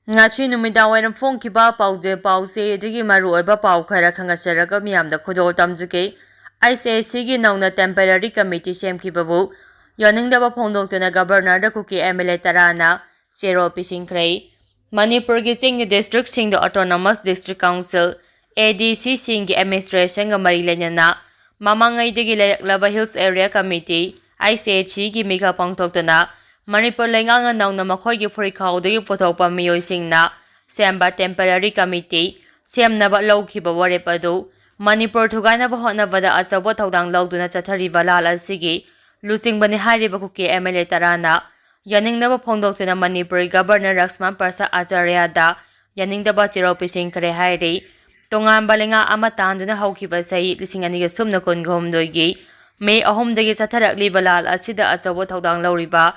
Ngachi numidawairam phongkiba pause digi maruoiba pau khara khangasaraga miyamda khudol tamjuke ICAC gi nauna temporary committee semkibabu yoningdaba phongdoktuna governor da kuki MLA tarana zero pisingkhrei Manipur gi sing district sing the autonomous district council ADC sing gi administration ga mari lenana mamangai digi laba hills area committee ICAC gi mika pangtoktuna Manipur lengang nauna makhoi gi phurikhaw dagi puthokpa miyoi singna semba temporary committee semnaba lawkhiba warep adu Manipur thugainaba hotnabada achawba thodang lawduna chathariba lal asigi lusingbani hairiba kuki MLA tarana yaningnaba phongdoktuna Manipur governor Laxman Prasad Acharya da yaningdaba chiropi singkare hairi tongan balenga ama tanduna hawkhiba sai lisingani ge sumna kongom doigi May ahomdagi chatharakli balal asida achawba thodang lawriba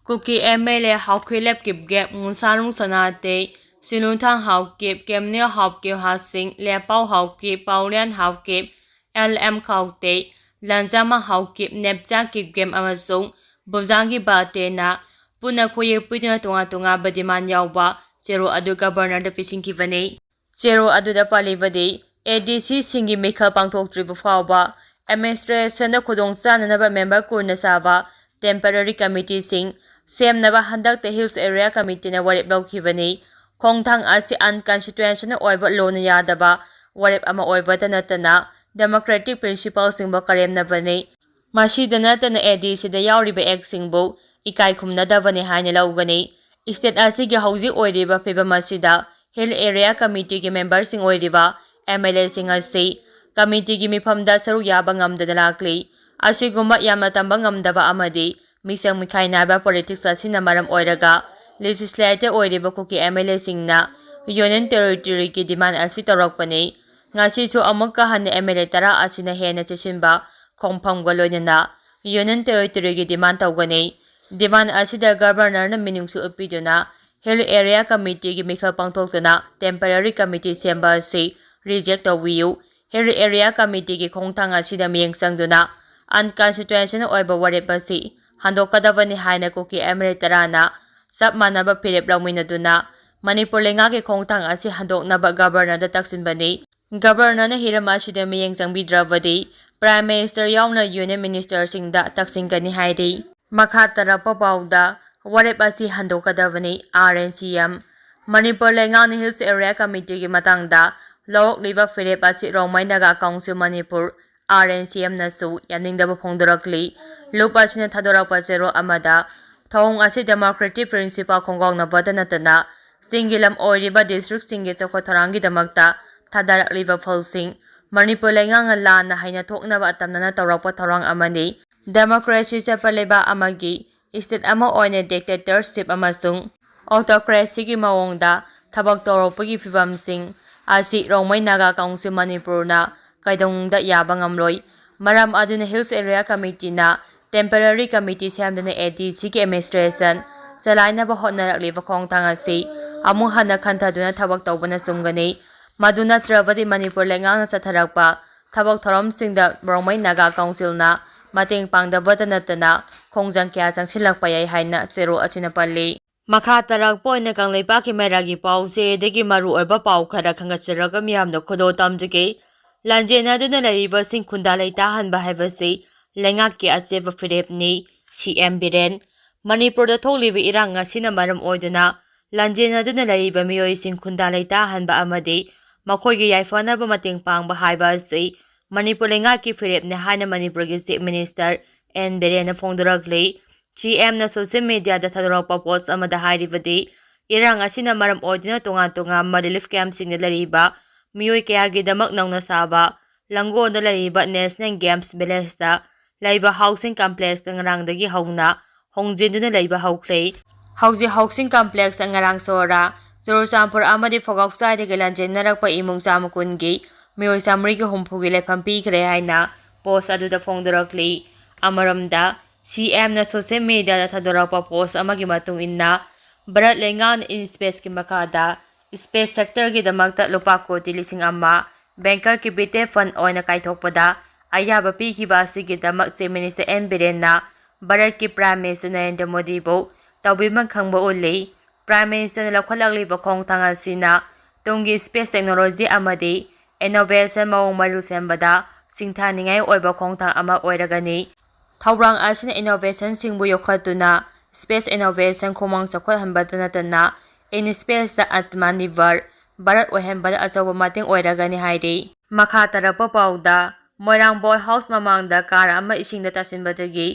Kuki MLA Hawkwilep Kip Gap Musarung Sanate Sinuntang Hawkip Kemnia Hawkip Hasing Lepau Hawkip Paulian Hawkip LM Kaute Lanzama Hawkip Nepja Kip Gam Amasung Buzangi Batena Puna Kuye Pudina Tunga Badiman Yauba Zero Adu Governor the Fishing Kivane Zero Adu the Palivade ADC Singi Mika Pangtok Tribu Fauba Administration the Kudong San another member Kurnasava Temporary Committee Sing Semnaba handak the Hills Area Committee na warip lawkhibani khongthang asi unconstitutional oiba lona yadaba warip ama oiba tanatana democratic principles singba karemnabani masidana tana ADC da yauriba ek singbo ikai khumnadabani haina lawgani state asi gi hauji oiriba pheba masida Hill Area Committee gi member sing oiriba MLA sing asi committee gi mifamda saru yaba ngamdana lakli asiguma yamna tamba ngamdaba amadi Misang Mikai Naba politics asina maram oiraga legislator oiriba kuki MLA singna union territory ki demand asi torokpani ngasi su amukka hanne MLA tara asina hena chesinba khongphamga loinana union territory ki demand tawgani demand asida governor na minungsu upiduna Hill Area Committee ki mikha pangthoktuna temporary committee semba si reject tawiu Hill Area Committee ki khongthang asida miyeng sangduna unconstitutional oiba warepa si handokadabani haina kuki MLA tarana sab manaba phirep lawminaduna Manipur lenga ke khongthang asi handoknaba governor da taksinbani governor na hirama sida miyeng sangbidravadi prime minister yauna union minister singda taksingani hairi makha tarapa pawda warep asi handokadabani RNCM Manipur lenga ni Hills Area Committee ki matangda lawok liba phirep asi Romai Naga Council Manipur RNCM nasu yaningdaba phongdorakli Lupasina Thadorakpa Zero Amada Thong asi democratic principle khongong na badanatana singilam oiriba district singi chokotharangi damakta thadarakliba pholsing Manipur lengang la na haina thoknaba atamnana tawrakpa thorang amani democracy chapaleba amagi state ama oine dictatorship amasung autocracy gi mawongda thabak toropagi phibamsing asi Romai Naga Council Manipur na kaidongda yaba ngamloi maram aduna Hills Area Committee na temporary committee semdana ADC ki administration chalainaba hotnarakliba khongthang asi amu hana khantaduna thabak tawbana sumgani maduna trabadi Manipur lengang chatharakpa thabak thorom singda Romai Naga Council na mateng pangdabata natana khongjang kya changsilakpa yai haina zero achina palli makha tarak poina kanglaipa ki meragi pause degi maru oiba pau khara khangacharaga miyamda khodo tamjige lanjena duna lariba sing khunda leita hanba haibasi lengak ki acheba phirepni CM Biren Manipur da tholibi irang asina maram oiduna lanjena duna lariba miyoi sing khunda leita hanba amadi makhoi gi yaifana ba mateng pangba haiba si Manipur lengak ki phirepne haina Manipur gi chief minister N Biren na phongdorakli CM na social media da thadorakpa post amada hairibadi irang asina maram oiduna tunga relief camp sing lariba miyoi kaya gi damak nauna saba lango da lariba National Games Village da Laiba Housing Complex ngarangdagi hauna hongjinduna laiba hauklei hauji housing complex ngarang sora Churchampur amadi Phogokchai de lanjennarakpa imung samukungi miyoi samri gi humphugi lefam pikre haina post aduda phongdorakli amaramda CM na social media da thadorakpa post amagi matung inna Bharat lengan in space ki makada space sector gi damakta lupa koti lising amma banker ki bite fund oina kaithokpada ayaba pikiba asigi damak Chief Minister N Biren na Bharat ki Prime Minister Narendra Modi bo tawbiman khangba uli prime ꯃꯤꯅꯤꯁꯇꯔꯅ ꯂꯧꯈꯠꯂꯛꯂꯤꯕ ꯈꯣꯡꯊꯥꯡ ꯑꯁꯤꯅ ꯇꯨꯡꯒꯤ space technology ꯑꯃꯗꯤ innovation ꯃꯑꯣꯡ ꯃꯔꯤꯜ ꯁꯦꯝꯕꯗ ꯁꯤꯡꯊꯥꯅꯤꯡꯉꯥꯏ ꯑꯣꯏꯕ ꯈꯣꯡꯊꯥꯡ ꯑꯃ ꯑꯣꯏꯔꯒꯅꯤ꯫ ꯊꯧꯔꯥꯡ ꯑꯁꯤꯅ ꯏꯅꯣꯚꯦꯁꯟꯁꯤꯡꯕꯨ ꯌꯣꯛꯈꯠꯇꯨꯅ ꯁ꯭ꯄꯦꯁ ꯏꯅꯣꯚꯦꯁꯟ ꯈꯨꯃꯥꯡ ꯆꯥꯎꯈꯠꯍꯟꯕꯇ ꯅꯠꯇꯅ ꯏꯟ ꯁ꯭ꯄꯦꯁꯇ ꯑꯥꯠꯃꯅꯤꯔꯚꯔ ꯚꯥꯔꯠ ꯑꯣꯏꯍꯟꯕꯗ ꯑꯆꯧꯕ ꯃꯇꯦꯡ ꯑꯣꯏꯔꯒꯅꯤ ꯍꯥꯏꯔꯤ꯫ ꯃꯈꯥ ꯇꯥꯔꯛꯄ ꯄꯥꯎꯗ ꯃꯣꯏꯔꯥꯡ ꯕꯣꯠ ꯍꯥꯎꯁ ꯃꯃꯥꯡꯗ ꯀꯥꯔ ꯑꯃ ꯏꯁꯤꯡꯗ ꯇꯥꯁꯤꯟꯕꯗꯒꯤ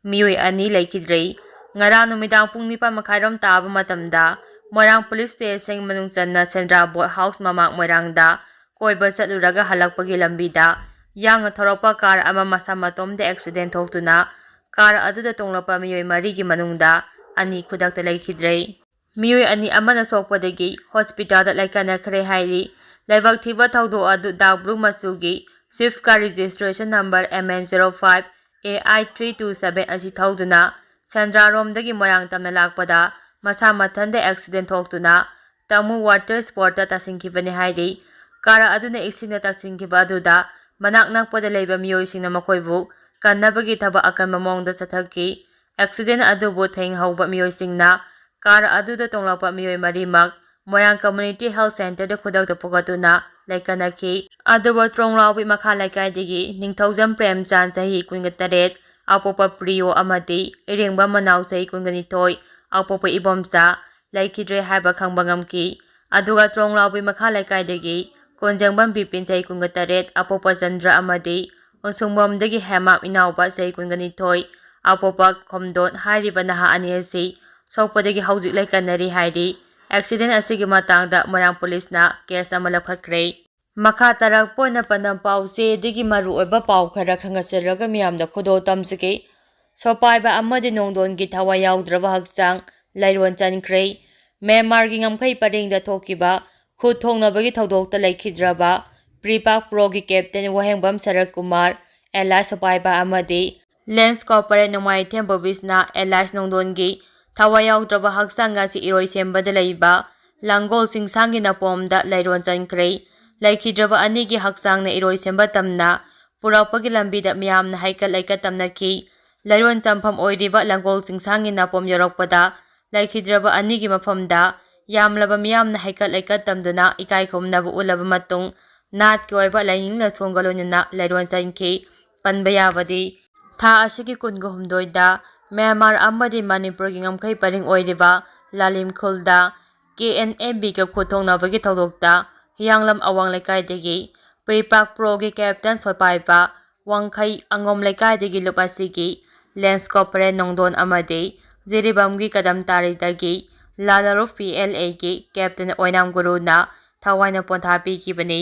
ꯃꯤꯑꯣꯏ 2 ꯂꯩꯈꯤꯗ꯭ꯔꯦ꯫ ꯉꯔꯥꯡ ꯅꯨꯃꯤꯗꯥꯡ ꯄꯨꯡ 9:30 ꯇꯥꯕ ꯃꯇꯝꯗ ꯃꯣꯏꯔꯥꯡ ꯄꯨꯂꯤꯁ ꯁ꯭ꯇꯦꯁꯟꯒꯤ ꯃꯅꯨꯡ ꯆꯟꯅ ꯁꯦꯟꯗ꯭ꯔꯥ ꯕꯣꯠ ꯍꯥꯎꯁ ꯃꯃꯥꯡ ꯃꯣꯏꯔꯥꯡꯗ ꯀꯣꯏꯕ ꯆꯠꯂꯨꯔꯒ ꯍꯜꯂꯛꯄꯒꯤ ꯂꯝꯕꯤꯗ ꯌꯥꯡꯅ ꯊꯧꯔꯛꯄ ꯀꯥꯔ ꯑꯃ ꯃꯁꯥ ꯃꯇꯣꯝꯇ ꯑꯦꯛꯁꯤꯗꯦꯟ ꯊꯣꯛꯇꯨꯅ ꯀꯥꯔ ꯑꯗꯨꯗ ꯇꯣꯡꯂꯛꯄ ꯃꯤꯑꯣꯏ 4ꯒꯤ ꯃꯅꯨꯡꯗ 2 ꯈꯨꯗꯛꯇ ꯂꯩꯈꯤꯗ꯭ꯔꯦ꯫ ꯃꯤꯑꯣꯏ 2 ꯑꯃꯅ ꯁꯣꯛꯄꯗꯒꯤ ꯍꯣꯁꯄꯤꯇꯥꯜꯗ ꯂꯩꯀꯠꯅꯈ꯭ꯔꯦ ꯍꯥꯏꯔꯤ꯫ ꯂꯥꯏꯕꯛ ꯊꯤꯕ ꯊꯧꯗꯣꯛ ꯑꯗꯨ ꯗꯥꯔꯛ ꯕ꯭ꯂꯨ ꯃꯆꯨꯒꯤ ꯁ꯭ꯋꯤꯐꯠ ꯀꯥꯔ ꯔꯦꯖꯤꯁꯇ꯭ꯔꯦꯁꯟ ꯅꯝꯕꯔ MN05AI327 ꯑꯁꯤ ꯊꯧꯗꯨꯅ ꯁꯦꯟꯗ꯭ꯔꯥꯔꯣꯝꯗꯒꯤ ꯃꯣꯏꯔꯥꯡ ꯇꯝꯅ ꯂꯥꯛꯄꯗ ꯃꯁꯥ ꯃꯊꯟꯇ ꯑꯦꯛꯁꯤꯗꯦꯟ ꯊꯣꯛꯇꯨꯅ ꯇꯃꯨ ꯋꯥꯇꯔ ꯁ꯭ꯄꯣꯔꯠꯇ ꯇꯥꯁꯤꯟꯈꯤꯕꯅꯤ ꯍꯥꯏꯔꯤ꯫ ꯀꯥꯔ ꯑꯗꯨꯅ ꯏꯁꯤꯡꯗ ꯇꯥꯁꯤꯟꯈꯤꯕ ꯑꯗꯨꯗ ꯃꯅꯥꯛ ꯅꯛꯄꯗ ꯂꯩꯕ ꯃꯤꯑꯣꯏꯁꯤꯡꯅ ꯃꯈꯣꯏꯕꯨ ꯀꯟꯅꯕꯒꯤ ꯊꯕꯛ ꯑꯀꯟꯕ ꯃꯑꯣꯡꯗ ꯆꯠꯊꯈꯤ꯫ ꯑꯦꯛꯁꯤꯗꯦꯟ ꯑꯗꯨꯕꯨ ꯊꯦꯡꯅꯍꯧꯕ ꯃꯤꯑꯣꯏꯁꯤꯡꯅ ꯀꯥꯔ ꯑꯗꯨꯗ ꯇꯣꯡꯂꯛꯄ ꯃꯤꯑꯣꯏ 4ꯃꯛ ꯃꯣꯏꯔꯥꯡ ꯀꯝꯃ꯭ꯌꯨꯅꯤꯇꯤ ꯍꯦꯜꯊ ꯁꯦꯟꯇꯔꯗ ꯈꯨꯗꯛꯇ ꯄꯨꯈꯠꯇꯨꯅ ꯂꯩꯀꯠꯅꯈꯤ꯫ ꯑꯗꯨꯕꯨ ꯇ꯭ꯔꯣꯡꯂꯥꯎꯕꯤ ꯃꯈꯥ ꯂꯩꯀꯥꯏꯗꯒꯤ ꯅꯤꯡꯊꯧꯖꯝ ꯄ꯭ꯔꯦꯝꯆꯥꯟꯗ ꯆꯍꯤ 18, ꯑꯄꯣꯛꯄ ꯄ꯭ꯔꯤꯌꯣ ꯑꯃꯗꯤ ꯏꯔꯦꯡꯕꯝ ꯃꯅꯥꯎ ꯆꯍꯤ 22, ꯑꯄꯣꯛꯄ ꯏꯕꯣꯝꯆꯥ ꯂꯩꯈꯤꯗ꯭ꯔꯦ ꯍꯥꯏꯕ ꯈꯪꯕ ꯉꯝꯈꯤ꯫ ꯑꯗꯨꯒ ꯇ꯭ꯔꯣꯡꯂꯥꯎꯕꯤ ꯃꯈꯥ ꯂꯩꯀꯥꯏꯗꯒꯤ ꯀꯣꯟꯖꯪꯕꯝ ꯕꯤꯄꯤꯟ ꯆꯍꯤ 18, ꯑꯄꯣꯛꯄ ꯆꯟꯗ꯭ꯔ ꯑꯃꯗꯤ ꯎꯟꯁꯨꯡꯕꯝꯗꯒꯤ ꯍꯦꯃꯥꯝ ꯏꯅꯥꯎꯕ ꯆꯍꯤ 22, ꯑꯄꯣꯛꯄ ꯈꯣꯝꯗꯣꯟ ꯍꯥꯏꯔꯤꯕ ꯅꯍꯥ 2 ꯑꯁꯤ ꯁꯣꯛꯄꯗꯒꯤ ꯍꯧꯖꯤꯛ ꯂꯩꯀꯠꯅꯔꯤ ꯍꯥꯏꯔꯤ꯫ ꯑꯦꯛꯁꯤꯗꯦꯟ ꯑꯁꯤꯒꯤ ꯃꯇꯥꯡꯗ ꯃꯣꯏꯔꯥꯡ ꯄꯨꯂꯤꯁꯅ ꯀꯦꯁ ꯑꯃ ꯂꯧꯈꯠꯈ꯭ꯔꯦ꯫ ꯃꯈꯥ ꯇꯥꯔꯛꯄ ꯑꯣꯏꯅ ꯄꯟꯗꯝ ꯄꯥꯎꯆꯦꯗꯒꯤ ꯃꯔꯨꯑꯣꯏꯕ ꯄꯥꯎ ꯈꯔ ꯈꯪꯍꯟꯖꯔꯒ ꯃꯤꯌꯥꯝꯗ ꯈꯨꯗꯣꯜ ꯇꯝꯖꯒꯦ꯫ ꯁꯣꯄꯥꯏꯕ ꯑꯃꯗꯤ ꯅꯣꯡꯗꯣꯟꯒꯤ ꯊꯋꯥꯏ ꯌꯥꯎꯗ꯭ꯔꯕ ꯍꯛꯆꯥꯡ ꯂꯩꯔꯣꯜ ꯆꯟꯈ꯭ꯔꯦ꯫ ꯃ꯭ꯌꯥꯟꯃꯥꯔꯒꯤ ꯉꯝꯈꯩ ꯄꯔꯤꯡꯗ ꯊꯣꯛꯈꯤꯕ ꯈꯨꯠ ꯊꯣꯛꯅꯕꯒꯤ ꯊꯧꯗꯣꯛꯇ ꯂꯩꯈꯤꯗ꯭ꯔꯕ ꯄ꯭ꯔꯤ-ꯄꯥꯛ ꯄ꯭ꯔꯣꯒꯤ ꯀꯦꯞꯇꯦꯟ ꯋꯥꯍꯦꯡꯕꯝ ꯁꯔꯠ ꯀꯨꯃꯥꯔ ꯑꯦꯂꯥꯏꯁ ꯁꯣꯄꯥꯏꯕ ꯑꯃꯗꯤ ꯂꯦꯟꯁ ꯀꯣꯔꯄꯣꯔꯦꯜ ꯅꯣꯡꯃꯥꯏꯊꯦꯝ ꯕꯣꯕꯤꯁꯅ ꯑꯦꯂꯥꯏꯁ ꯅꯣꯡꯗꯣꯟꯒꯤ ꯊꯋꯥꯏ ꯌꯥꯎꯗ꯭ꯔꯕ ꯍꯛꯆꯥꯡ ꯉꯁꯤ ꯏꯔꯣꯏꯁꯦꯝꯕꯗ ꯂꯩꯕ ꯂꯥꯡꯒꯣꯜ ꯆꯤꯡꯁꯥꯡꯒꯤ ꯅꯄꯣꯝꯗ ꯂꯩꯔꯣꯜ ꯆꯟꯈ꯭ꯔꯦ꯫ ꯂꯩꯈꯤꯗ꯭ꯔꯕ 2ꯒꯤ ꯍꯛꯆꯥꯡꯅ ꯏꯔꯣꯏꯁꯦꯝꯕ ꯇꯝꯅ ꯄꯨꯔꯛꯄꯒꯤ ꯂꯝꯕꯤꯗ ꯃꯤꯌꯥꯝꯅ ꯍꯩꯀꯠ ꯂꯩꯀꯠ ꯇꯝꯅꯈꯤ꯫ ꯂꯩꯔꯣꯜ ꯆꯟꯐꯝ ꯑꯣꯏꯔꯤꯕ ꯂꯥꯡꯒꯣꯜ ꯆꯤꯡꯁꯥꯡꯒꯤ ꯅꯄꯣꯝ ꯌꯧꯔꯛꯄꯗ ꯂꯩꯈꯤꯗ꯭ꯔꯕ 2ꯒꯤ ꯃꯐꯝꯗ ꯌꯥꯝꯂꯕ ꯃꯤꯌꯥꯝꯅ ꯍꯩꯀꯠ ꯂꯩꯀꯠ ꯇꯝꯗꯨꯅ ꯏꯀꯥꯏ ꯈꯨꯝꯅꯕ ꯎꯠꯂꯕ ꯃꯇꯨꯡ ꯅꯥꯠꯀꯤ ꯑꯣꯏꯕ ꯂꯥꯏꯅꯤꯡ ꯂꯥꯏꯁꯣꯟꯒ ꯂꯣꯏꯅꯅ ꯂꯩꯔꯣꯜ ꯆꯟꯈꯤ꯫ ꯄꯟꯕ ꯌꯥꯕꯗꯤ ꯊꯥ ꯑꯁꯤꯒꯤ 22ꯗ ꯃ꯭ꯌꯥꯟꯃꯥꯔ ꯑꯃꯗꯤ ꯃꯅꯤꯄꯨꯔꯒꯤ ꯉꯝꯈꯩ ꯄꯔꯤꯡ ꯑꯣꯏꯔꯤꯕ ꯂꯥꯂꯤꯝ ꯈꯨꯜꯗ KNLA-ꯒ ꯈꯨꯠ ꯊꯣꯛꯅꯕꯒꯤ ꯊꯧꯗꯣꯛꯇ ꯍꯤꯌꯥꯡꯂꯝ ꯑꯋꯥꯡ ꯂꯩꯀꯥꯏꯗꯒꯤ ꯄ꯭ꯔꯤ-ꯄꯥꯛ ꯄ꯭ꯔꯣꯒꯤ ꯀꯦꯞꯇꯦꯟ ꯁꯣꯄꯥꯏꯕ, ꯋꯥꯡꯈꯩ ꯑꯉꯣꯝ ꯂꯩꯀꯥꯏꯗꯒꯤ ꯂꯨꯞ ꯑꯁꯤꯒꯤ ꯂꯦꯟꯁ ꯀꯣꯔꯄꯣꯔꯦꯜ ꯅꯣꯡꯗꯣꯟ ꯑꯃꯗꯤ ꯖꯤꯔꯤꯕꯥꯝꯒꯤ ꯀꯗꯝꯇꯥꯔꯤꯗꯒꯤ LALRUF PLAꯒꯤ ꯀꯦꯞꯇꯦꯟ ꯑꯣꯏꯅꯥꯝ ꯒꯨꯔꯨꯅ ꯊꯋꯥꯏꯅ ꯄꯣꯟꯊꯥ ꯄꯤꯈꯤꯕꯅꯤ꯫